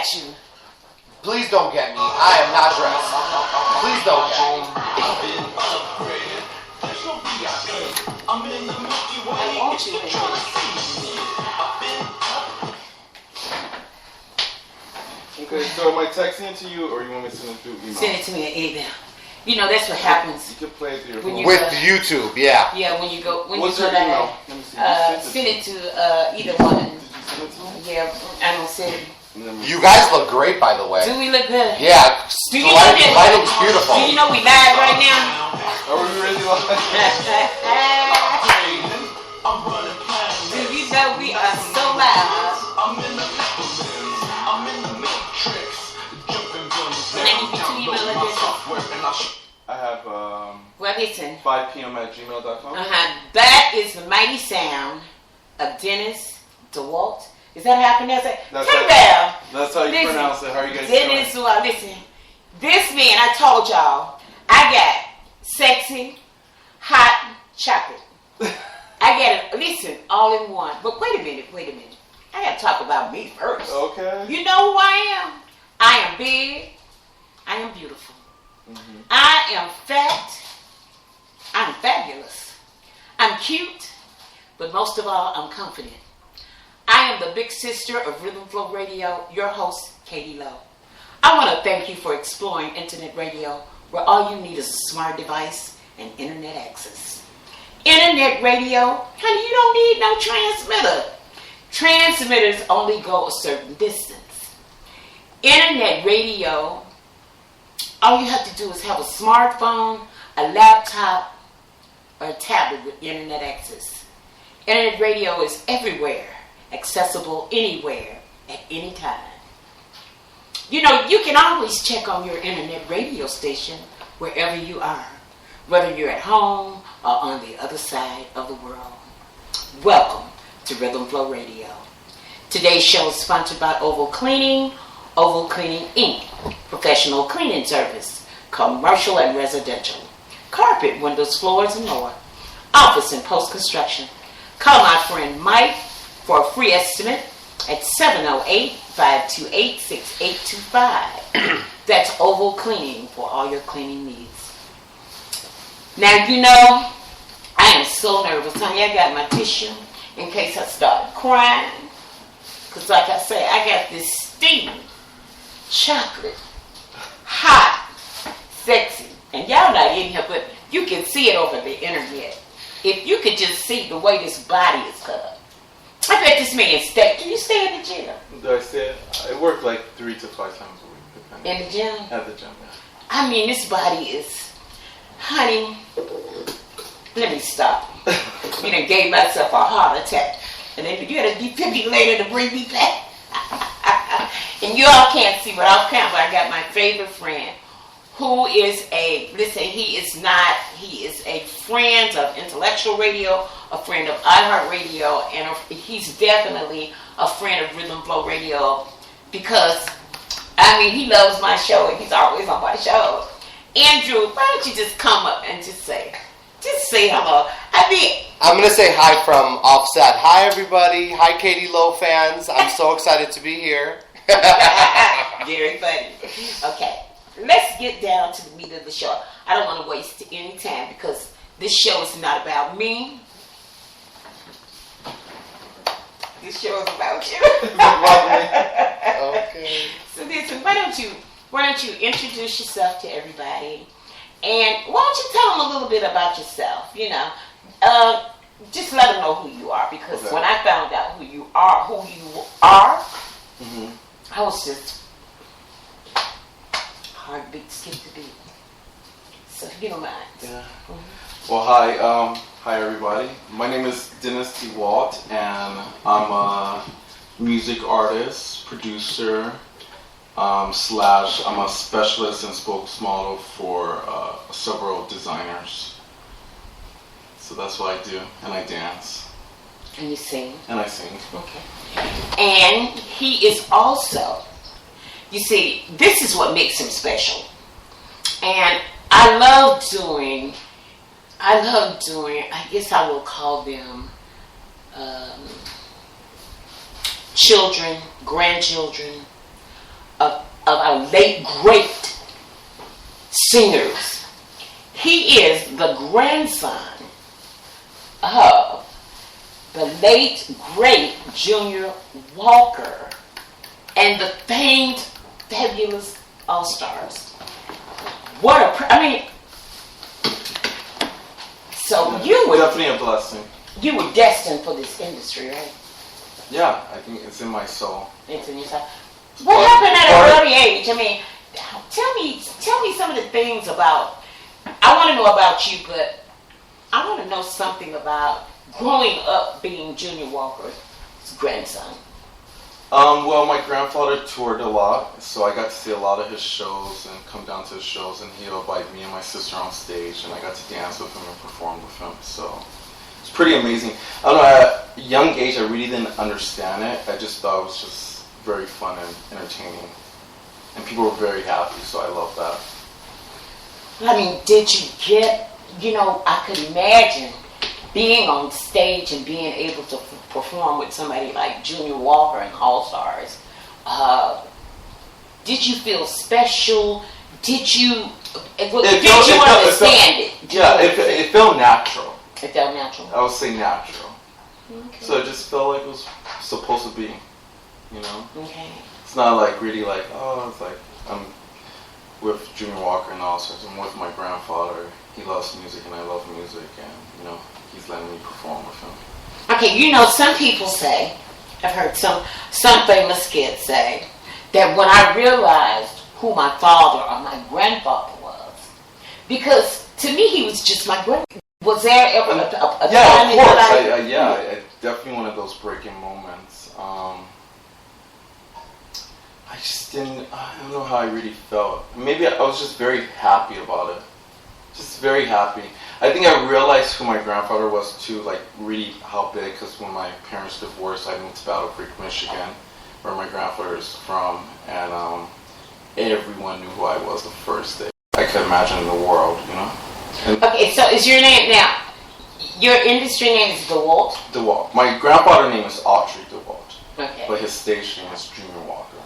at you. Please don't get me. I am not dressed. Please don't get me. I want you in Okay, so am I texting it to you, or you want me to send it through email? Send it to me an email. You know, that's what happens. You can play it through your When phone. you- With YouTube, yeah. Yeah, when you go, What's your email? Let me see. send it to either one. Did you send it to me? Yeah, I don't send it. You guys look great, by the way. Do we look good? Yeah, Do you know that? lighting's beautiful. Do you know we live right now? Are we really live? Do you know we are so live? Can I give you 2 email addresses? I have Well, listen. 5pm@gmail.com. That is the mighty sound of Dennis DeWALT. Is that how I pronounce it? That's Take how- down. That's how you Listen, pronounce it. How are you guys Dennis doing? DeWALT. Listen, this man, I told y'all, I got sexy, hot chocolate. I got it, listen, all in one. But wait a minute. I got to talk about me first. Okay. You know who I am? I am big. I am beautiful. Mm-hmm. I am fat. I'm fabulous. I'm cute. But most of all, I'm confident. I am the big sister of Rhythm Flow Radio, your host, Katie Lowe. I want to thank you for exploring internet radio, where all you need is a smart device and internet access. Internet radio, honey, you don't need no transmitter. Transmitters only go a certain distance. Internet radio, all you have to do is have a smartphone, a laptop, or a tablet with internet access. Internet radio is everywhere, accessible anywhere, at any time. You know, you can always check on your internet radio station wherever you are, whether you're at home or on the other side of the world. Welcome to Rhythm Flow Radio. Today's show is sponsored by Oval Cleaning Inc., professional cleaning service, commercial and residential, carpet, windows, floors, and more, office and post-construction. Call my friend Mike for a free estimate at 708-528-6825. That's Oval Cleaning for all your cleaning needs. Now, you know, I am so nervous, honey. I got my tissue in case I start crying. Because like I say, I got this steaming, chocolate, hot, sexy. And y'all not in here, but you can see it over the internet. If you could just see the way this body is cut up. I bet this man stay. Do you stay in the gym? Do I say it? I work like 3 to 5 times a week. Depending. In the gym? At the gym, yeah. I mean, this body is, honey, let me stop. You done gave myself a heart attack. And then you had a defibrillator to bring me back. And you all can't see what I'm counting, but I got my favorite friend who is he is a friend of Intellectual Radio, a friend of iHeartRadio, and he's definitely a friend of Rhythm Flow Radio because, I mean, he loves my show and he's always on my show. Andrew, why don't you just come up and just say hello. I'm going to say hi from offset. Hi, everybody. Hi, Katie Lowe fans. I'm so excited to be here. Very funny. Okay, let's get down to the meat of the show. I don't want to waste any time because this show is not about me. This show is about you. Okay. So listen, why don't you introduce yourself to everybody, and why don't you tell them a little bit about yourself? You know, just let them know who you are because Okay. when I found out who you are, Mm-hmm. I was just heartbeat, skip the beat. So if you don't mind. Yeah. Well, hi everybody. My name is Dennis DeWALT, and I'm a music artist, producer, I'm a specialist and spokesmodel for several designers. So that's what I do, and I dance. And you sing. And I sing. Okay. And he is also, you see, this is what makes him special. And I love doing, I guess I will call them children, grandchildren of our late great singers. He is the grandson of the late great Junior Walker and the famed fabulous All-Stars. So you were definitely a blessing. You were destined for this industry, right? Yeah, I think it's in my soul. It's in your soul. What happened at an early age? I mean, tell me some of the things about. I want to know about you, but I want to know something about growing up being Junior Walker's grandson. Well, my grandfather toured a lot, so I got to see a lot of his shows and come down to his shows, and he would invite me and my sister on stage, and I got to dance with him and perform with him. So it's pretty amazing. I don't know, at a young age, I really didn't understand it. I just thought it was just very fun and entertaining, and people were very happy, so I love that. I mean, did you get, I could imagine being on stage and being able to perform with somebody like Junior Walker and All-Stars. Did you feel special? Did you understand it? Yeah, it felt natural. It felt natural? I would say natural. Okay. So it just felt like it was supposed to be, Okay. It's not like really like, it's like I'm with Junior Walker and All-Stars. I'm with my grandfather. He loves music and I love music, and he's letting me perform with him. Okay, some people say, I've heard some famous kids say, that when I realized who my father or my grandfather was, because to me he was just my grandfather. Was there ever a time of course. I definitely one of those breaking moments. I don't know how I really felt. Maybe I was just very happy about it. Just very happy. I think I realized who my grandfather was too, like really how big, because when my parents divorced, I moved to Battle Creek, Michigan, where my grandfather is from, and everyone knew who I was the first day. I could imagine in the world, And okay, so is your name now, your industry name is DeWALT? DeWALT. My grandfather's name is Autry DeWALT. Okay. But his stage name is Junior Walker.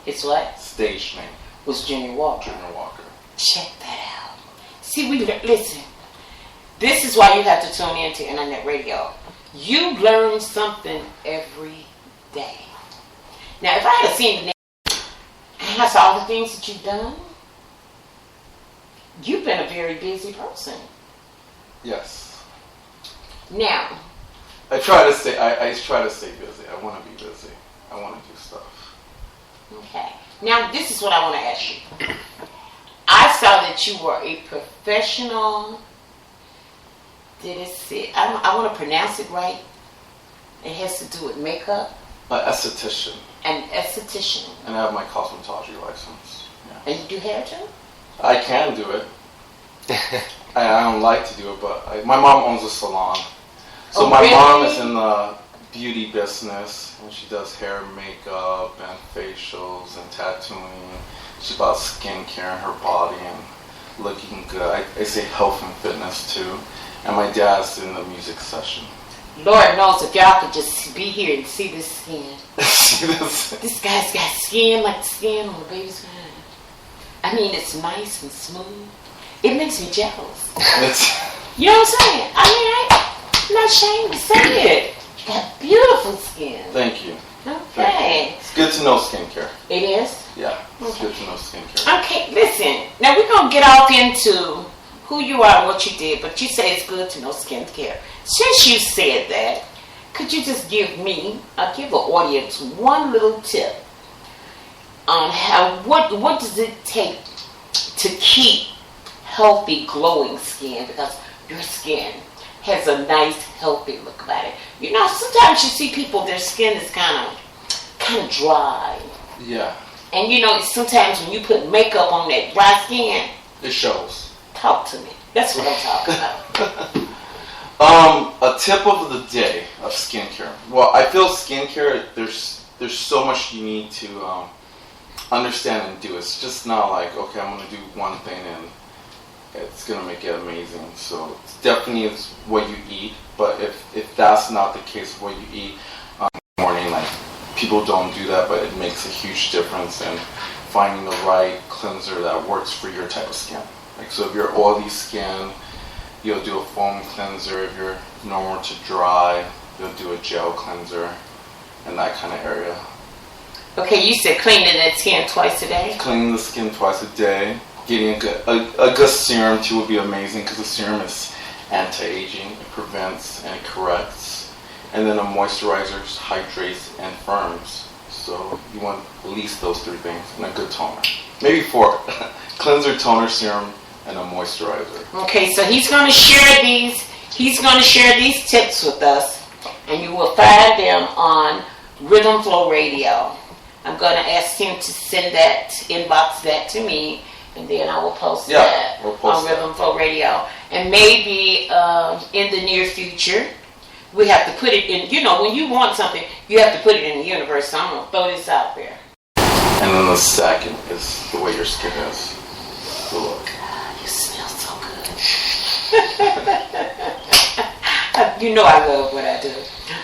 It's what? Stage name. Was Junior Walker. Junior Walker. Check that out. See, listen. This is why you have to tune in to internet radio. You learn something every day. Now, if I had seen the name, and I saw the things that you've done, you've been a very busy person. Yes. Now, I try to stay busy. I want to be busy. I want to do stuff. Okay. Now, this is what I want to ask you. I saw that you were a professional. I want to pronounce it right. It has to do with makeup. An esthetician. An esthetician. And I have my cosmetology license. Yeah. And you do hair too? I can do it. I don't like to do it, but my mom owns a salon. So my mom is in the beauty business, and she does hair, makeup, and facials, and tattooing. She's about skincare and her body and looking good. I say health and fitness too. And my dad's in the music session. Lord knows if y'all could just be here and see this skin. See this? This guy's got skin like the skin on a baby's hand. I mean, it's nice and smooth. It makes me jealous. You know what I'm saying? I mean, I'm not ashamed to say it. You got beautiful skin. Thank you. Okay. It's good to know skincare. It is? Yeah, it's good to know skincare. Okay, listen. Now we're going to get off into who you are and what you did, but you say it's good to know skincare. Since you said that, could you just give the audience one little tip on what does it take to keep healthy, glowing skin? Because your skin has a nice, healthy look about it. Sometimes you see people, their skin is kind of dry. Yeah. And sometimes when you put makeup on that dry skin, it shows. Talk to me. That's what I'm talking about. A tip of the day of skincare. Well, I feel skincare, there's so much you need to understand and do. It's just not like, okay, I'm going to do one thing and it's going to make it amazing. So it's definitely what you eat. But if that's not the case, what you eat in the morning, like people don't do that, but it makes a huge difference in finding the right cleanser that works for your type of skin. Like, so if you're oily skin, you'll do a foam cleanser. If you're normal to dry, you'll do a gel cleanser in that kind of area. Okay, you said cleaning that skin twice a day? Cleaning the skin twice a day. Getting a good serum too would be amazing, because the serum is anti-aging. It prevents and it corrects. And then a moisturizer hydrates and firms. So you want at least those 3 things, and a good toner. Maybe 4. Cleanser, toner, serum, and a moisturizer. Okay, so he's going to share these. He's going to share these tips with us, and you will find them on Rhythm Flow Radio. I'm going to ask him to send that, inbox that to me, and then I will post that on Rhythm Flow Radio. And maybe in the near future, we have to put it in, you know, when you want something, you have to put it in the universe. So I'm going to throw this out there. And then the second is the way your skin is. The look. You smell so good. You know I love what I do.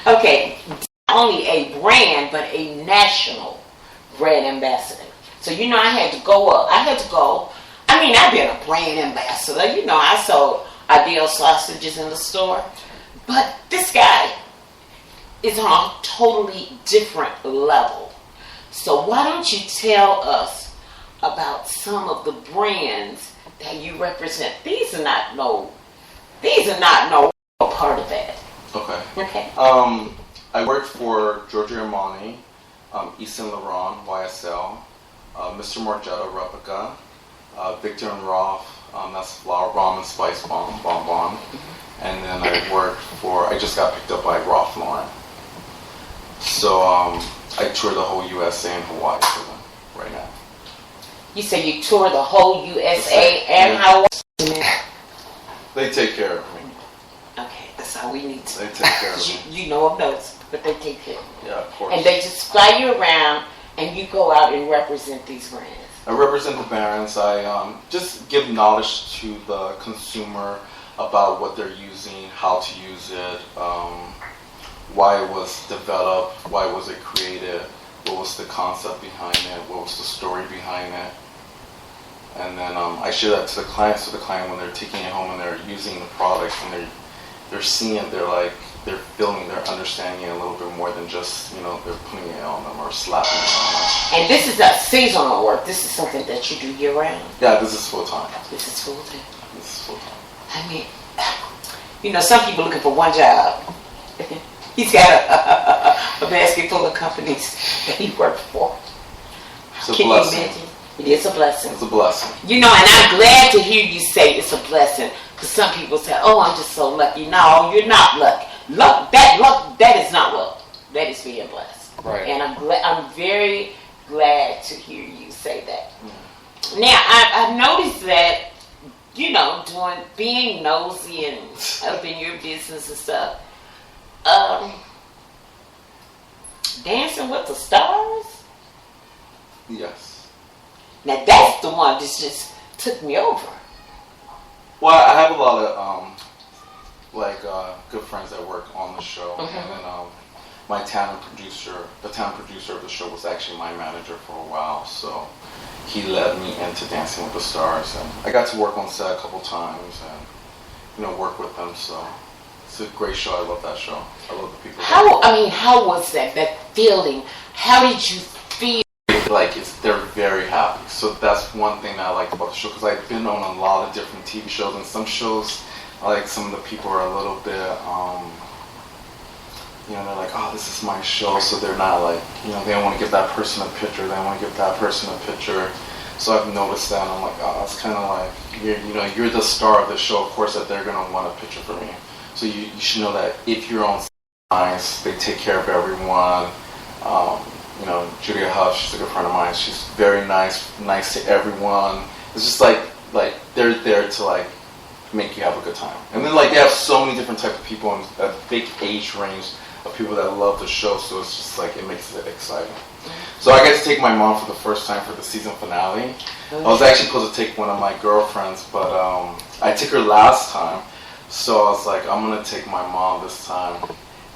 Okay, not only a brand, but a national brand ambassador. So, you know, I had to go up. I mean, I've been a brand ambassador. You know, I sold Ideal sausages in the store. But this guy is on a totally different level. So why don't you tell us about some of the brands that you represent? These are not no part of that. Okay. I worked for Giorgio Armani, Yves Saint Laurent, YSL, Mr. Margetta, Replica, Victor and Rolf, that's flour, ramen spice bonbon. And then I just got picked up by Ralph Lauren. So I tour the whole USA and Hawaii for them right now. You say you tour the whole USA and Hawaii? They take care of me. Okay, that's all we need to. They take care of me. You know of those, but they take care of you. Yeah, of course. And they just fly you around and you go out and represent these brands. I represent the brands. I just give knowledge to the consumer about what they're using, how to use it, why it was developed, why was it created, what was the concept behind it, what was the story behind it. And then I share that to the client, so the client, when they're taking it home and they're using the product, and they're seeing it, they're feeling, they're understanding it a little bit more than just, you know, they're putting it on them or slapping it on them. And this is not seasonal work. This is something that you do year round. Yeah, this is full time. This is full time. This is full time. I mean, you know, some people looking for one job. He's got a basket full of companies that he worked for. It's a Can blessing. you imagine? It is a blessing. It's a blessing. You know, and I'm glad to hear you say it's a blessing. Because some people say, oh, I'm just so lucky. No, you're not lucky. That is not luck. That is being blessed. Right. And I'm very glad to hear you say that. Mm-hmm. Now, I've noticed that, you know, being nosy and up in your business and stuff, Dancing with the Stars? Yes. Now that's the one that just took me over. Well, I have a lot of good friends that work on the show, Mm-hmm. and then the talent producer of the show was actually my manager for a while, so he led me into Dancing with the Stars, and I got to work on set a couple times and, you know, work with them. So it's a great show. I love that show. I love the people. How was that feeling? How did you feel? They're very happy. So that's one thing that I liked about the show, because I've been on a lot of different TV shows, and some shows, some of the people are a little bit, they're like, oh, this is my show, so they're not they don't want to give that person a picture, they don't want to give that person a picture. So I've noticed that, and I'm like, oh, it's kind of like, you're the star of the show, of course that they're going to want a picture from you. So you should know that if you're on nice, they take care of everyone. Julia Huff, she's a good friend of mine. She's very nice to everyone. It's just like they're there to make you have a good time. And then they have so many different types of people and a big age range of people that love the show. So it's just it makes it exciting. So I got to take my mom for the first time for the season finale. I was actually supposed to take one of my girlfriends, but I took her last time. So I was like, I'm gonna take my mom this time.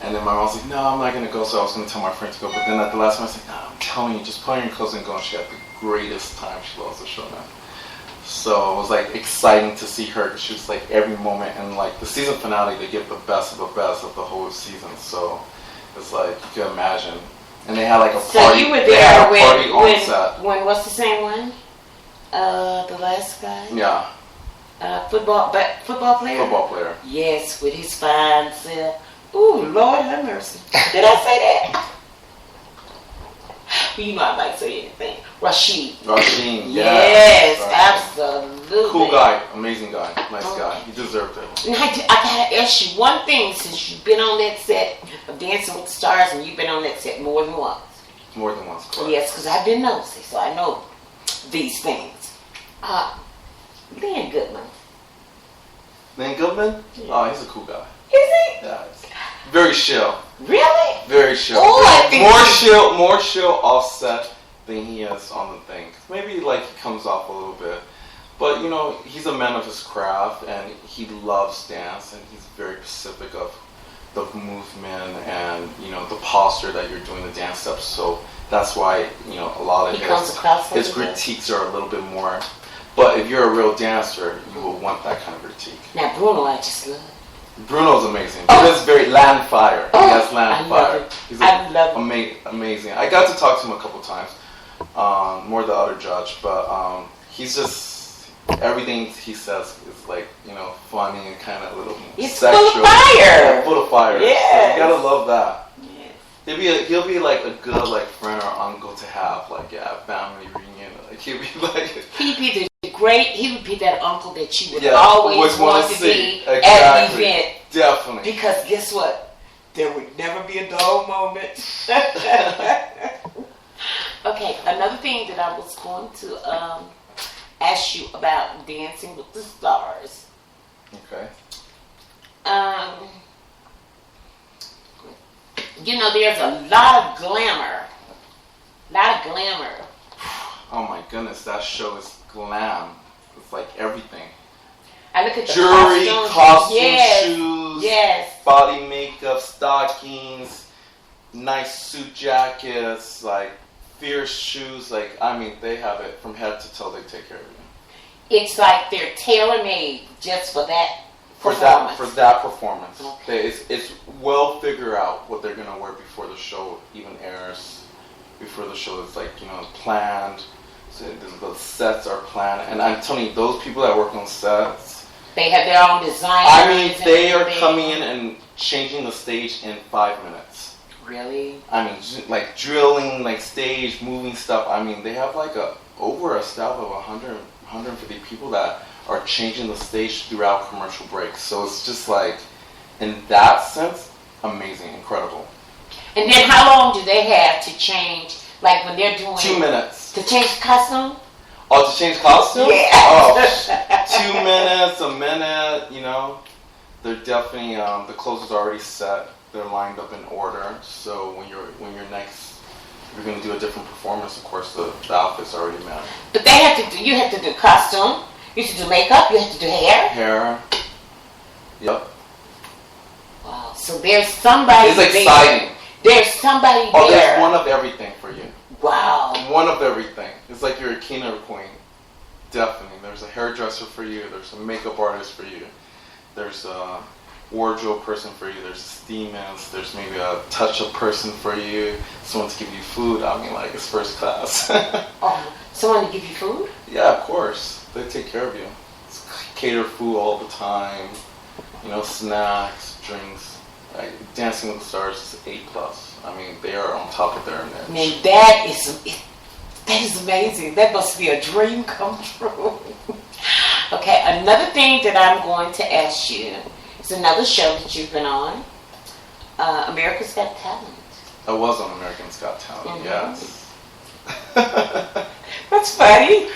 And then my mom was like, no, I'm not going to go. So I was going to tell my friend to go. But then at the last minute, I was like, no, I'm telling you, just put on your clothes and go. And she had the greatest time. She loves the show now. So it was like exciting to see her because she was like every moment. And like the season finale, they give the best of the whole season. So it's like, you can imagine. And they had like a party. So you were there when what's the same one? The last guy? Yeah. Football player? Football player. Yes, with his fine self. Ooh, Lord have mercy. Did I say that? You know I might say anything. Rashid, yes, absolutely. Cool guy, amazing guy, nice guy. He deserved it. And I gotta ask you one thing, since you've been on that set of Dancing with the Stars, and you've been on that set more than once. More than once, correct. Yes, because I've been nosy, so I know these things. Lynn Goodman. Lynn Goodman? Yeah. Oh, he's a cool guy. Is he? Yeah, very chill. Really? Very chill. Oh, I think more chill offset than he is on the thing. Maybe like he comes off a little bit, but you know he's a man of his craft and he loves dance and he's very specific of the movement and you know the posture that you're doing the dance steps. So that's why you know a lot of his critiques are a little bit more. But if you're a real dancer, you will want that kind of critique. Now Bruno, I just love. Bruno's amazing. Bruno's very land fire. He has land fire. He's amazing. I got to talk to him a couple times, more the other judge, but he's just everything he says is like you know funny and kind of a little sexual. Full of fire. Yeah, full of fire. Yeah, so you gotta love that. Yes. He'll be like a good like friend or uncle to have like family reunion. Like he'll be like he would be that uncle that you would always want to be at an event. Definitely. Because guess what? There would never be a dull moment. Okay, another thing that I was going to ask you about Dancing with the Stars. Okay. You know, there's a lot of glamour. Oh my goodness, that show is glam. It's like everything. I look at the jewelry, costumes, shoes, body makeup, stockings, nice suit jackets, like fierce shoes. Like I mean, they have it from head to toe. They take care of you. It's like they're tailor made just for that performance. For that performance, okay. It's well figured out what they're gonna wear before the show even airs. Before the show is like planned. So the sets are planned, and I'm telling you, those people that work on sets, they have their own design. I mean, they are coming in and changing the stage in 5 minutes. Really? I mean, like drilling, like stage, moving stuff. I mean, they have like over a staff of 100, 150 people that are changing the stage throughout commercial breaks. So it's just like, in that sense, amazing, incredible. And then how long do they have to change, like when they're doing 2 minutes. To change costume? Oh, to change costume? Yeah. Oh, 2 minutes, a minute, you know. They're definitely, the clothes are already set. They're lined up in order. So when you're next, you're going to do a different performance, of course, the outfit's already made. But you have to do costume, you have to do makeup, you have to do hair? Hair. Yep. Wow. So there's somebody It's exciting. There's somebody there. Oh, there's one of everything for you. Wow. One of everything. It's like you're a king or a queen. Definitely. There's a hairdresser for you. There's a makeup artist for you. There's a wardrobe person for you. There's a steamers. There's maybe a touch-up person for you. Someone to give you food. I mean, like, it's first class. Oh, someone to give you food? Yeah, of course. They take care of you. It's cater food all the time. You know, snacks, drinks. Like, Dancing with the Stars is A+. I mean, they are on top of their niche. Man, that is amazing. That must be a dream come true. Okay, another thing that I'm going to ask you is another show that you've been on, America's Got Talent. I was on America's Got Talent, yes. That's funny.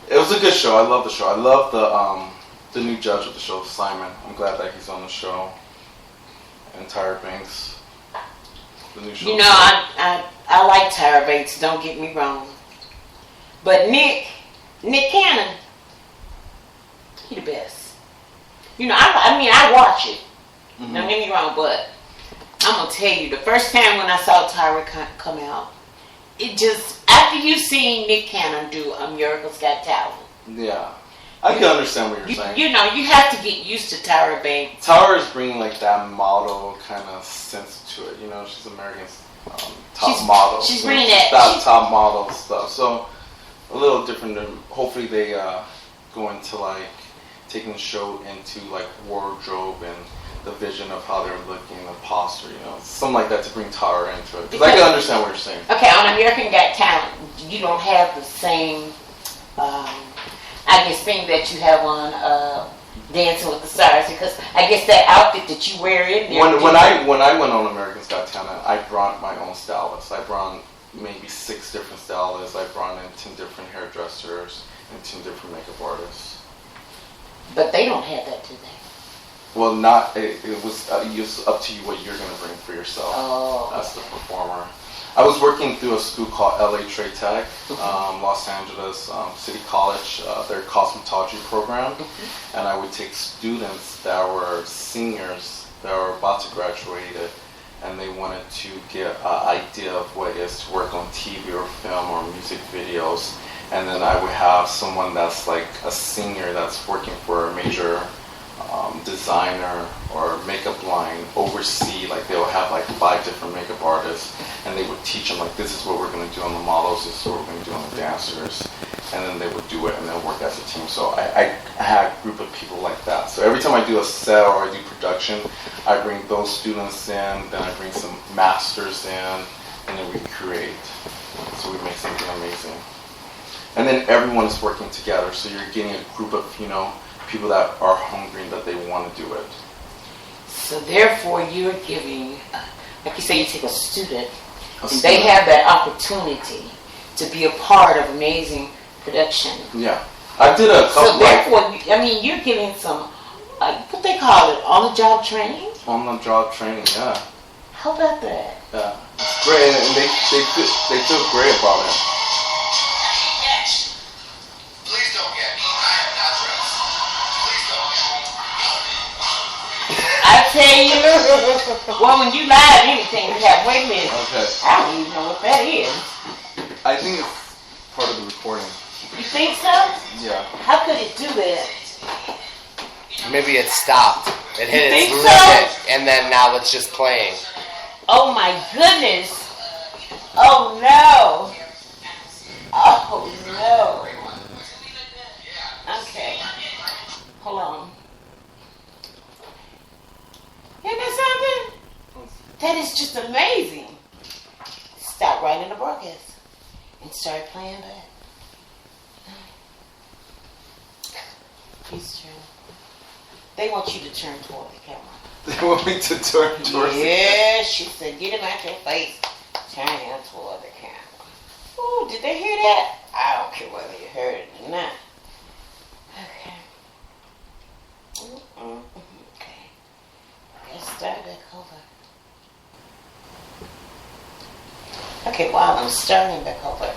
It was a good show. I love the show. I love the new judge of the show, Simon. I'm glad that he's on the show. And Tyra Banks. The new show. You know, I like Tyra Banks, don't get me wrong. But Nick Cannon, he the best. You know, I mean, I watch it. Don't get me wrong, but I'm gonna tell you, the first time when I saw Tyra come out, it just, after you seen Nick Cannon do America's Got Talent. Yeah. I can understand what you're saying. You know, you have to get used to Tyra Banks. Tyra is bringing like that model kind of sense to it. You know, she's America's top model. She's so bringing that top model stuff. So a little different. Hopefully they go into like taking the show into like wardrobe and the vision of how they're looking, the posture, you know, something like that to bring Tyra into it. Because I can understand what you're saying. Okay, on American Got Talent, you don't have the same, I guess, thing that you have on Dancing with the Stars, because I guess that outfit that you wear in there. When I went on American's Got Talent, I brought my own stylist. I brought maybe 6 different stylists. I brought in 10 different hairdressers and 10 different makeup artists. But they don't have that, do they? Well, not it was up to you what you're going to bring for yourself as the performer. I was working through a school called LA Trade Tech, Los Angeles City College, their cosmetology program, and I would take students that were seniors that were about to graduate, and they wanted to get an idea of what it is to work on TV or film or music videos, and then I would have someone that's like a senior that's working for a major designer or makeup line oversee, like they'll have like 5 different makeup artists, and they would teach them like, this is what we're going to do on the models, this is what we're going to do on the dancers, and then they would do it and they'll work as a team. So I had a group of people like that. So every time I do a set or I do production, I bring those students in, then I bring some masters in, and then we create. So we make something amazing. And then everyone is working together, so you're getting a group of, you know, people that are hungry and that they want to do it. So therefore you're giving, like you say, you take a student, and they have that opportunity to be a part of amazing production. Yeah. I did a couple. So therefore, I mean, you're giving some, what they call it, on-the-job training? On-the-job training, yeah. How about that? Yeah. It's great, and they feel great about it. I tell you, well, when you live anything, you have, wait a minute. Okay. I don't even know what that is. I think it's part of the recording. You think so? Yeah. How could it do that? Maybe it stopped. It hit its think limit, so? and then now it's just playing. Oh my goodness. Oh no. Oh no. Okay. Hold on. Isn't that something? That is just amazing. Stop right in the broadcast and start playing back. Please turn. They want you to turn toward the camera. They want me to turn towards Yeah, she said, get him out your face. Turn him toward the camera. Ooh, did they hear that? I don't care whether you heard it or not. Okay. Okay. Let's start back over. Okay, while I'm starting back over.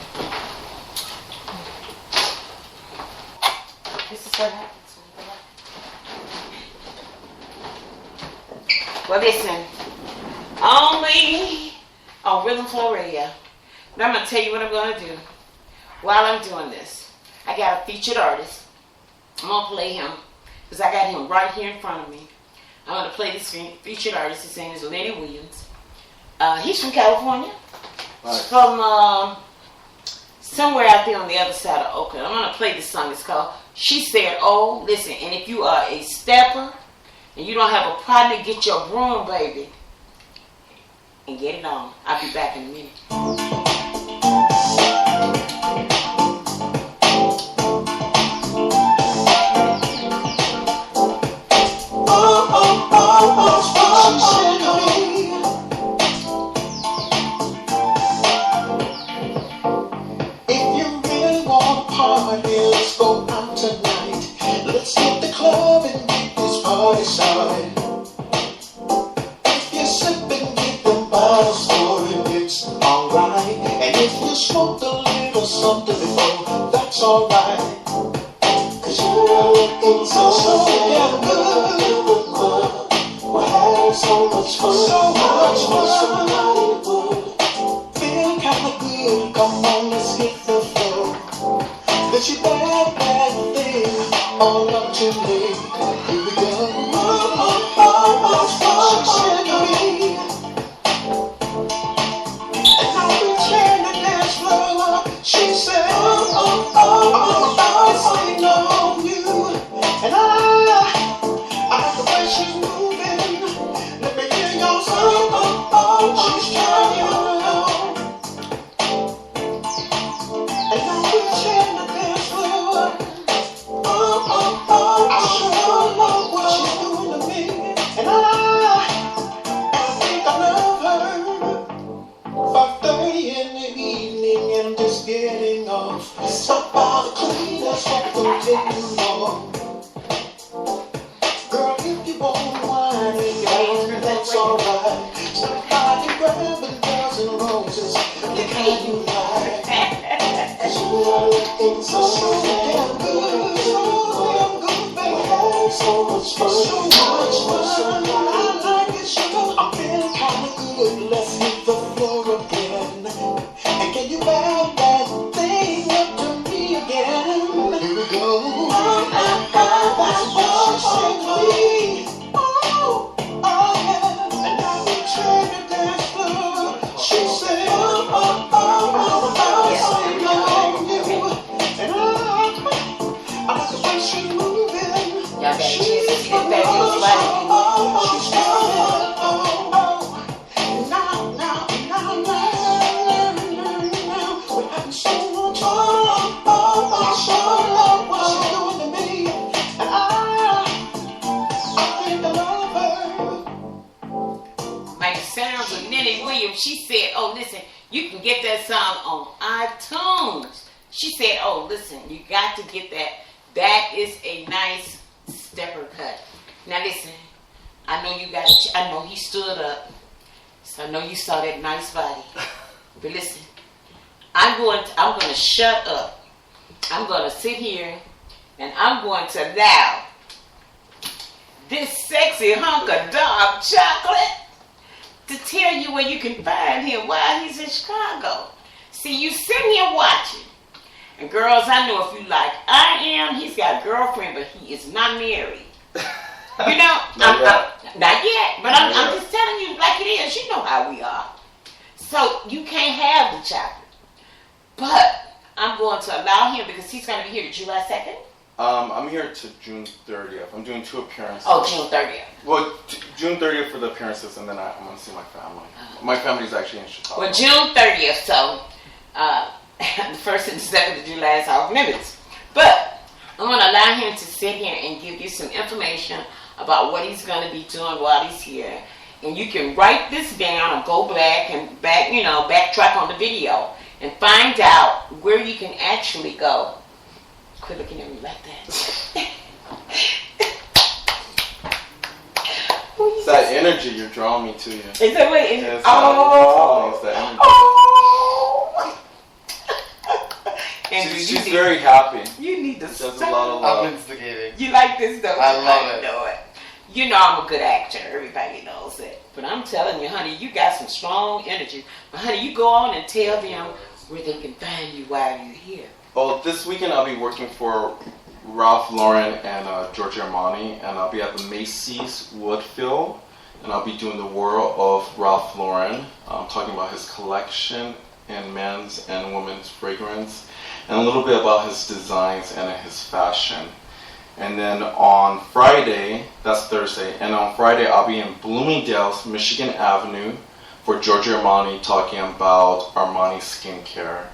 This is what happens. Well, listen, only on Rhythm Flow Radio. But I'm going to tell you what I'm going to do while I'm doing this. I got a featured artist. I'm going to play him because I got him right here in front of me. I'm going to play this featured artist. His name is Lenny Williams. He's from California. Right. From somewhere out there on the other side of Oakland. I'm going to play this song. It's called She Said, Oh, listen, and if you are a stepper, and you don't have a partner, get your broom, baby, and get it on. I'll be back in a minute. If you really want to party, let's go out tonight. Let's hit the club and get this party started. If you sip and get the bottles pouring, it's alright. And if you smoked a little something before, that's alright. Cause you're looking so damn good. We're having much fun. So much fun. Somebody would feel kinda good. Come on, let's hit the floor. That you bad thing all up to me. Here we go. She said to me, and I returned the dance floor. She said, I'm dancing on you, and I like the way she's moving. Let me hear your song. She's turning around, and I returned the dance floor. I sure love what she's doing to me, and I think I love her. 5:30 in the evening and just getting off. Stop by the cleaners, what will take you long? Girl, if you want wine in your hand, that's alright. Stop by and grab a dozen roses, the kind you like. 'Cause you are looking so damn good, so damn good, baby. So much fun, so much fun. I like it, sugar. I'm feeling kinda good. Let's hit the floor again. And can you back that thing up to me again? Here we go. That's what she said to me. Oh yeah. And I returned the dance floor. She said, I'm dancing on you. And I like the way she's moving. Y'all got a chance to see this fabulous body. She's turning. We're having so much fun. I sure love what she's doing to me, and I think I love her. Like the sounds of Nenny Williams, she said, oh, listen, you can get that song on iTunes. She said, oh, listen, you got to get that. That is a nice stepper cut. Now, listen, I know you got, I know he stood up, so I know you saw that nice body. But listen, I'm going to shut up. I'm going to sit here, and I'm going to allow this sexy hunk of dark chocolate to tell you where you can find him while he's in Chicago. See, you sitting here watching. And girls, I know if you like I am, he's got a girlfriend, but he is not married. You know, not yet. But I'm just telling you like it is. You know how we are. So you can't have the chocolate. But I'm going to allow him because he's going to be here to July 2nd. I'm here to June 30th. I'm doing 2 appearances. Oh, June 30th. Well, June 30th for the appearances, and then I'm going to see my family. My family's actually in Chicago. Well, June 30th, so the 1st and 2nd of July is off limits. But I'm going to allow him to sit here and give you some information about what he's going to be doing while he's here. And you can write this down or go backtrack on the video and find out where you can actually go. Quit looking at me like that. It's that energy you're drawing me to you. Is that what it is? It's that energy. Andrew, She's very happy. You need to She has a stop. lot of love. I'm instigating. You like this, though? I love it. know it. You know I'm a good actor. Everybody knows it. But I'm telling you, honey, you got some strong energy. But, honey, you go on and tell them where they can find you while you're here. Well, this weekend I'll be working for Ralph Lauren and Giorgio Armani, and I'll be at the Macy's Woodfield, and I'll be doing the world of Ralph Lauren. I'm talking about his collection in men's and women's fragrance, and a little bit about his designs and his fashion. And then on Friday, that's Thursday, and on Friday I'll be in Bloomingdale's, Michigan Avenue for Giorgio Armani, talking about Armani skincare,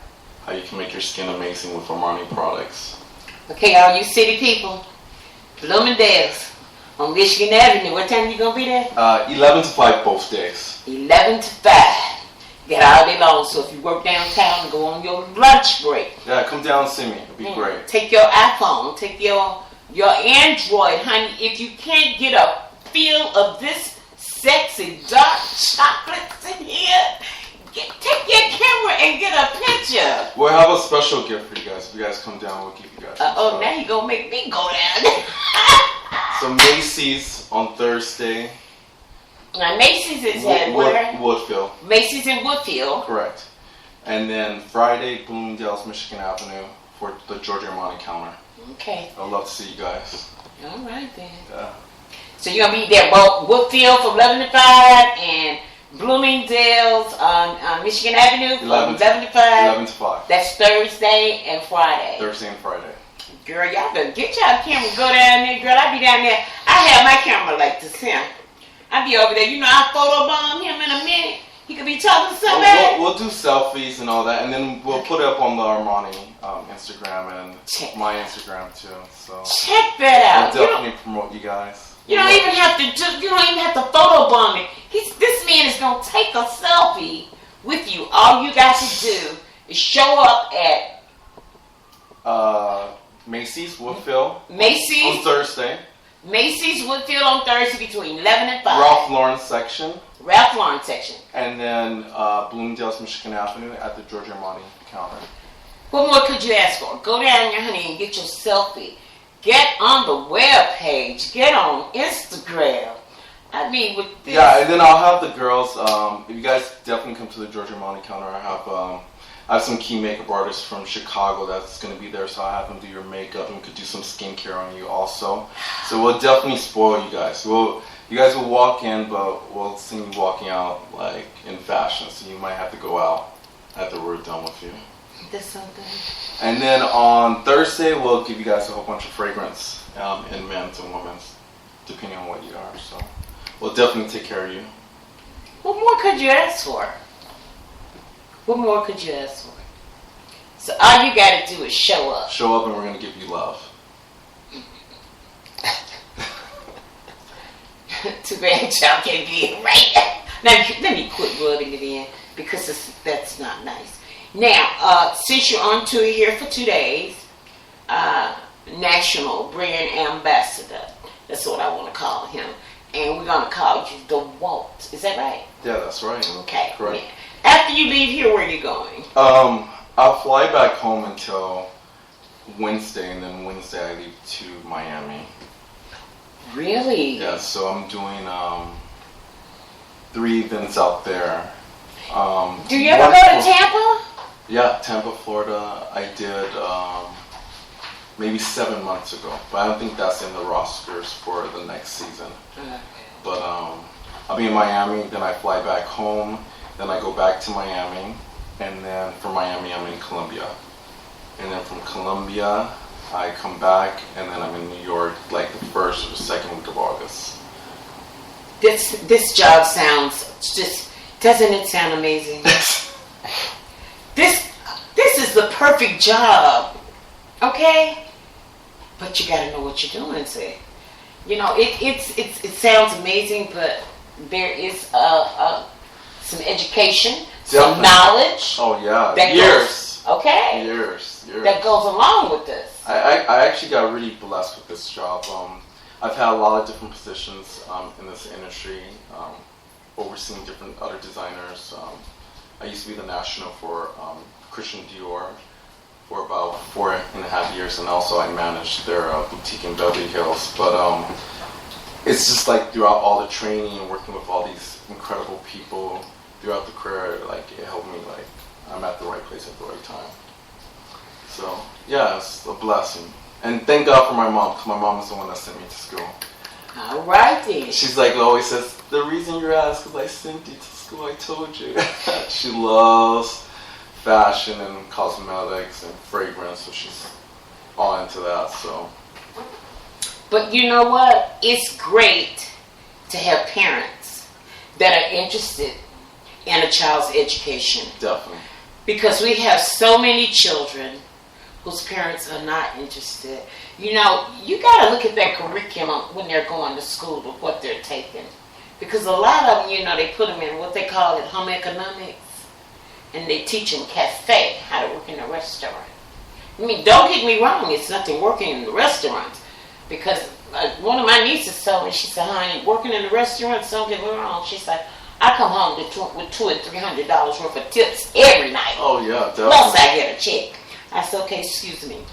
how you can make your skin amazing with Armani products. Okay, all you city people, Bloomingdale's on Michigan Avenue. What time you going to be there? 11 to 5 both days. 11 to 5. Get all day long. So if you work downtown, go on your lunch break. Yeah, come down and see me. It'll be great. Take your iPhone. Take your Android, honey. If you can't get a feel of this sexy dark chocolate in here, take your camera and get a picture. We'll have a special gift for you guys. If you guys come down, we'll give you guys some stuff. Now you gonna make me go down. So Macy's on Thursday, Now Macy's is at where? Woodfield. Macy's in Woodfield. Correct. And then Friday, Bloomingdale's, Michigan Avenue for the Georgia Armani counter. Okay. I'd love to see you guys. All right then. Yeah. So you're gonna be there both Woodfield from 11 to 5 and Bloomingdale's on Michigan Avenue from 11 to 5. 11 to 5. That's Thursday and Friday. Thursday and Friday. Girl, y'all better get y'all camera, go down there, girl. I be down there. I have my camera like this here. I be over there. You know, I photobomb him in a minute. He could be talking to somebody. We'll do selfies and all that, and then we'll put it up on the Armani Instagram and my Instagram too. So check that out. We'll definitely promote you guys. You don't even have to photobomb it. This man is gonna take a selfie with you. All you got to do is show up at Macy's Woodfield. Macy's on Thursday. Macy's Woodfield on Thursday between 11 and 5. Ralph Lauren section. Ralph Lauren section. And then Bloomingdale's, Michigan Avenue at the Georgia Armani counter. What more could you ask for? Go down there, honey, and get your selfie. Get on the web page. Get on Instagram. I mean, with this. Yeah, and then I'll have the girls. If you guys definitely come to the Georgia Armani counter, I have some key makeup artists from Chicago that's going to be there, so I have them do your makeup and could do some skincare on you also. So we'll definitely spoil you guys. You guys will walk in, but we'll see you walking out like in fashion, so you might have to go out after we're done with you. That's something. And then on Thursday, we'll give you guys a whole bunch of fragrance in men's and women's, depending on what you are. So we'll definitely take care of you. What more could you ask for? What more could you ask for? So all you got to do is show up. Show up and we're going to give you love. Too bad y'all can't be it right now. Let me quit rubbing it in because that's not nice. Now, since you're on tour here for 2 days, National Brand Ambassador, that's what I want to call him, and we're going to call you DeWALT. Is that right? Yeah, that's right. Okay. Correct. Yeah. After you leave here, where are you going? I'll fly back home until Wednesday, and then Wednesday I leave to Miami. Really? Yeah, so I'm doing 3 events out there. Do you ever go to Tampa? Yeah, Tampa, Florida. I did maybe 7 months ago, but I don't think that's in the rosters for the next season. Okay. But I'll be in Miami, then I fly back home, then I go back to Miami, and then from Miami I'm in Colombia. And then from Colombia I come back, and then I'm in New York like the 1st or the 2nd week of August. This job sounds just, doesn't it sound amazing? This is the perfect job, okay? But you gotta know what you're doing, see. You know, it sounds amazing, but there is some education, some knowledge. Oh yeah, years. Okay. Years. That goes along with this. I actually got really blessed with this job. I've had a lot of different positions in this industry, overseeing different other designers. I used to be the national for Christian Dior for about 4.5 years, and also I managed their boutique in Beverly Hills. But it's just like throughout all the training and working with all these incredible people throughout the career, like it helped me, like I'm at the right place at the right time. So yeah, it's a blessing. And thank God for my mom, because my mom is the one that sent me to school. All right then. She's like always says, the reason you're at is because I sent you to school, I told you. She loves fashion and cosmetics and fragrance, so she's all into that. So. But you know what? It's great to have parents that are interested in a child's education. Definitely. Because we have so many children whose parents are not interested. You know, you got to look at their curriculum when they're going to school with what they're taking. Because a lot of them, you know, they put them in what they call it home economics. And they teach them cafe, how to work in a restaurant. I mean, don't get me wrong, it's nothing working in the restaurants. Because one of my nieces told me, she said, honey, working in the restaurant, something wrong. She said, I come home with $200 and $300 worth of tips every night. Oh, yeah, definitely. Plus I get a check. I said, okay, excuse me.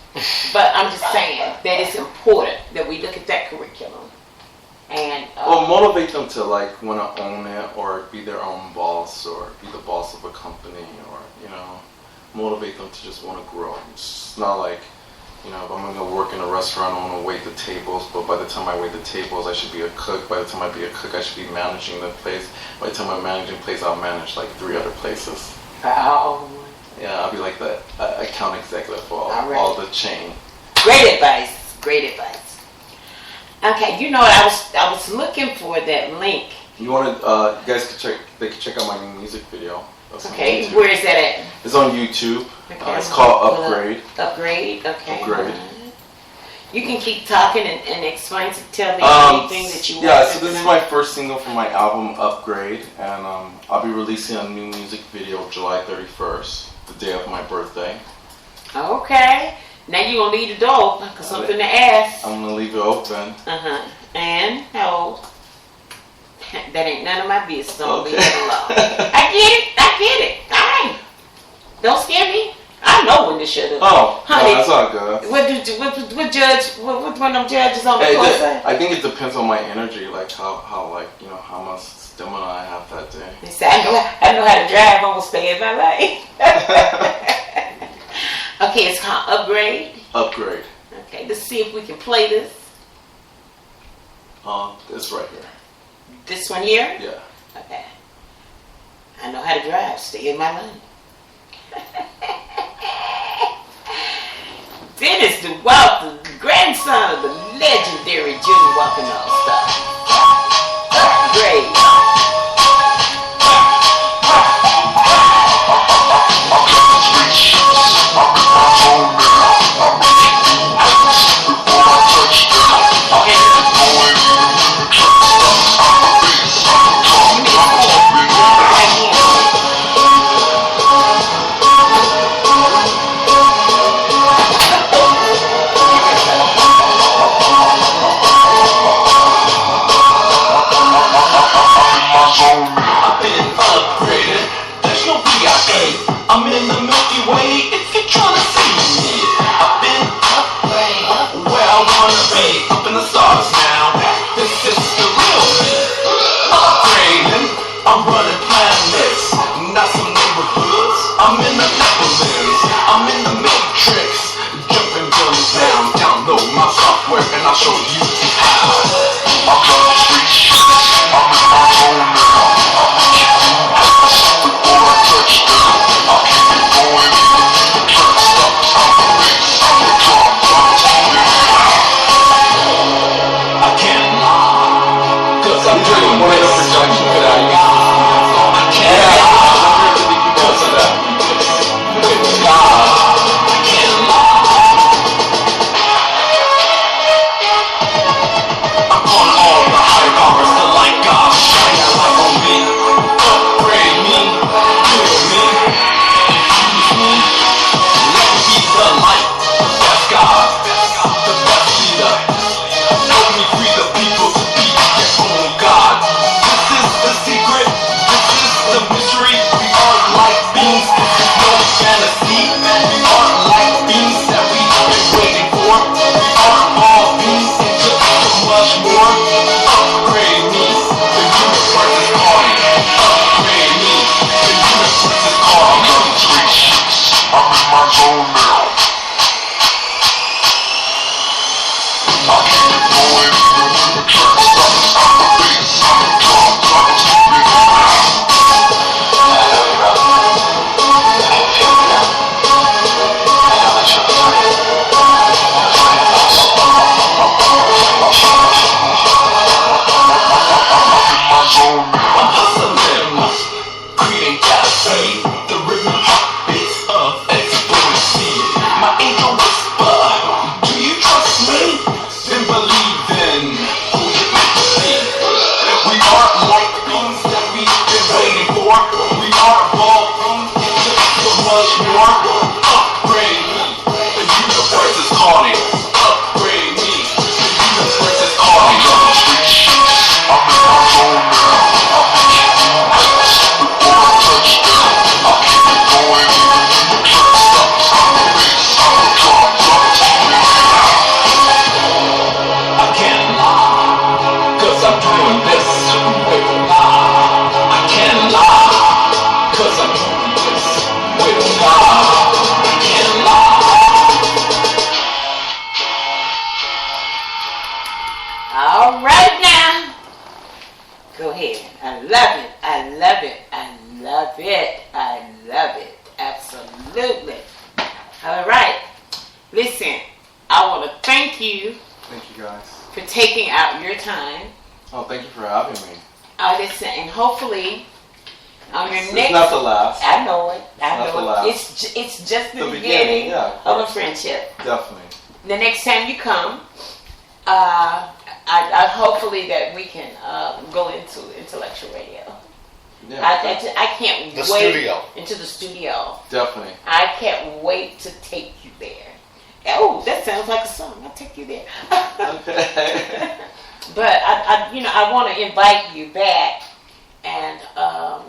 But I'm just saying that it's important that we look at that curriculum. And well, motivate them to like want to own it or be their own boss or be the boss of a company or motivate them to just want to grow. It's not like if I'm going to work in a restaurant, I want to wait the tables, but by the time I wait the tables, I should be a cook. By the time I be a cook, I should be managing the place. By the time I'm managing a place, I'll manage like 3 other places. Yeah, I'll be like the account executive for all the chain. Great advice. Great advice. Okay, I was looking for that link. You want to? You guys could check out my new music video. Okay, where is that at? It's on YouTube. Okay, it's called Upgrade. Upgrade, okay. Upgrade. You can keep talking and explain tell me anything that you want. Yeah, so this is my first single from my album Upgrade, and I'll be releasing a new music video July 31st, the day of my birthday. Okay. Now you're going to leave the door open because something to ask. I'm going to leave it open. Uh-huh. And how old? That ain't none of my business. Don't leave it alone. I get it. All right. Don't scare me. I know when to shut up. Oh, honey, no, that's all good. What one of them judges on the court say? I think it depends on my energy, like how much stamina I have that day. They say, I know how to drive. I'm going to stay in my lane. Okay, it's called Upgrade. Upgrade. Okay, let's see if we can play this. It's right here. This one here? Yeah. Okay. I know how to drive. Stay in my lane. Dennis DeWALT, the grandson of the legendary Junior Walker All-Star. Upgrade. All right now. Go ahead. I love it. I love it. I love it. I love it. Absolutely. All right. Listen, I want to thank you. Thank you, guys. For taking out your time. Oh, thank you for having me. Listen, and hopefully on your next. It's not the last. I know it. I Not the know last. it. It's just the beginning yeah, of a friendship. Definitely. The next time you come, I hopefully that we can go into intellectual radio. Yeah. I can't The wait studio. into the studio. Definitely. I can't wait to take you there. Oh, that sounds like a song. I'll take you there. Okay. But I want to invite you back, and I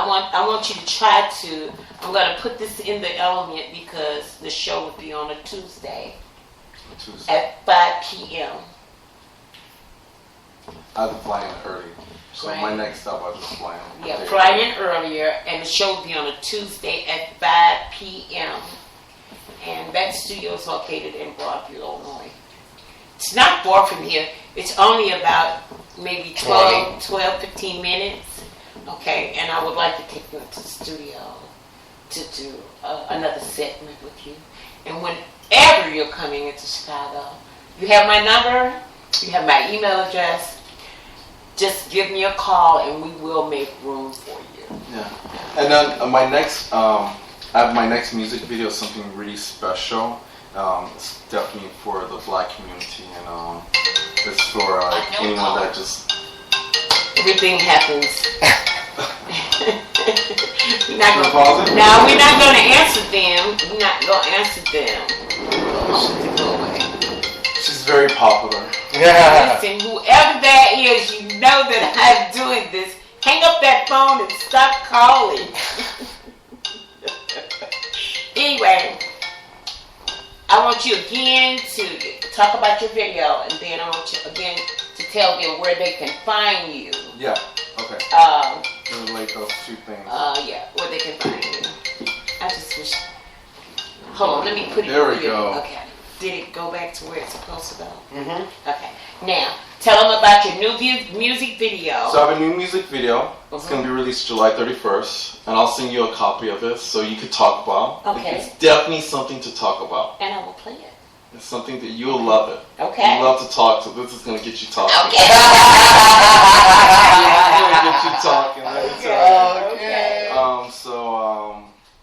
want you to try to. I'm going to put this in the element because the show would be on a Tuesday. At 5 p.m. I have to fly in early. So Right. my next stop, I'll just fly in. Yeah, fly in earlier, and the show will be on a Tuesday at 5 p.m. And that studio is located in Broadview, Illinois. It's not far from here. It's only about maybe 15 minutes. Okay, and I would like to take you into the studio to do another segment with you. And whenever you're coming into Chicago, you have my number, you have my email address. Just give me a call and we will make room for you. Yeah. And then my next, I have my next music video, something really special. It's definitely for the Black community, and it's for anyone that just... Everything happens. we're not going to answer them. We're not going to answer them. Go away. She's very popular. Yeah. Listen, whoever that is, you know that I'm doing this. Hang up that phone and stop calling. Anyway, I want you again to talk about your video, and then I want you again to tell them where they can find you. Yeah, okay. Relate those two things. Yeah, where they can find you. I just wish. Hold on, let me put it. There we go. Okay. Did it go back to where it's supposed to go? Mm-hmm. Okay. Now, tell them about your new music video. So I have a new music video. It's going to be released July 31st, and I'll send you a copy of it so you could talk about. Okay. It's definitely something to talk about. And I will play it. It's something that you'll love it. Okay. You love to talk, so this is going to get you talking. Okay. It's going to get you talking. Let me tell you. Okay.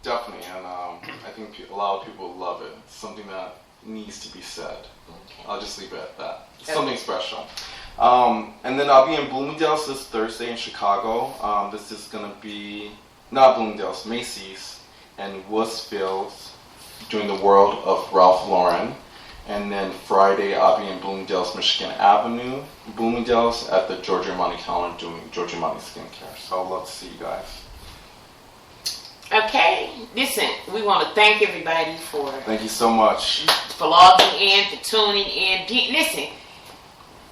Definitely, and I think a lot of people love it. It's something that needs to be said. Okay. I'll just leave it at that. It's something special. And then I'll be in Bloomingdale's this Thursday in Chicago. This is going to be, not Bloomingdale's, Macy's and Woodsville's doing the World of Ralph Lauren. And then Friday I'll be in Bloomingdale's, Michigan Avenue, Bloomingdale's at the Giorgio Armani counter doing Giorgio Armani skincare. So I'd love to see you guys. Okay. Listen, we want to thank everybody for Thank you so much. logging in, for tuning in. Listen,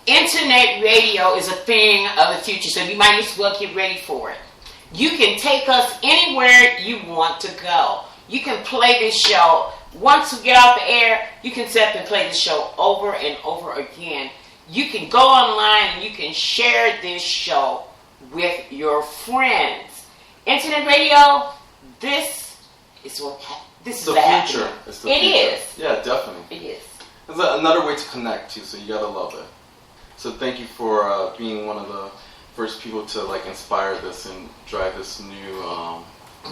internet radio is a thing of the future, so you might as well get ready for it. You can take us anywhere you want to go. You can play this show. Once we get off the air, you can sit up and play the show over and over again. You can go online and you can share this show with your friends. Internet radio, this is what this It's is the happening. future. It's the It future. is. Yeah, definitely. It is. It's another way to connect too, so you gotta love it. So thank you for being one of the first people to inspire this and drive this new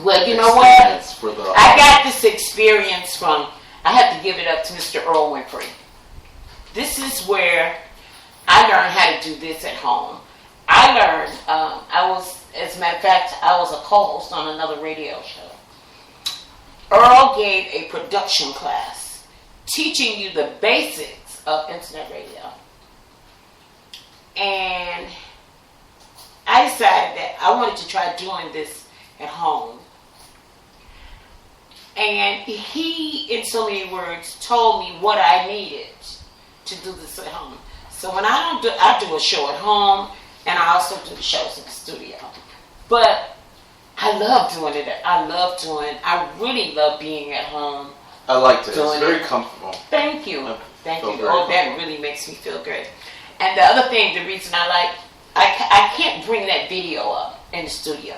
Well, you know what? experience for the I got this experience from, I have to give it up to Mr. Earl Winfrey. This is where I learned how to do this at home. I learned, as a matter of fact, I was a co-host on another radio show. Earl gave a production class teaching you the basics of internet radio. And I decided that I wanted to try doing this at home. And he, in so many words, told me what I needed to do this at home. So when I do a show at home, and I also do the shows in the studio. But I love doing it. I really love being at home. I liked it. It's doing very it. comfortable. Thank you. Thank Felt you. very Oh, that comfortable. really makes me feel good. And the other thing, the reason I can't bring that video up in the studio,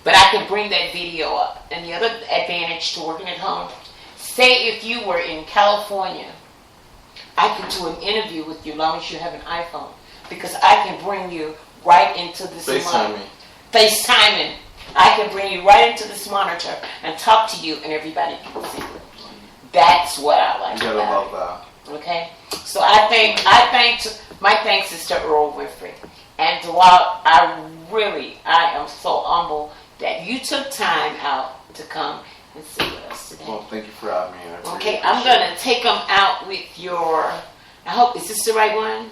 but I can bring that video up. And the other advantage to working at home, say if you were in California, I could do an interview with you as long as you have an iPhone, because I can bring you right into this FaceTime me. FaceTiming. I can bring you right into this monitor and talk to you, and everybody can see you. That's what I like You gotta about love it. Okay, so my thanks is to Earl Winfrey and DeWALT. I am so humble that you took time out to come and sit with us today. that. Well, thank you for having me. I really Okay, I'm appreciate gonna take them out with your. I hope, is this the right one?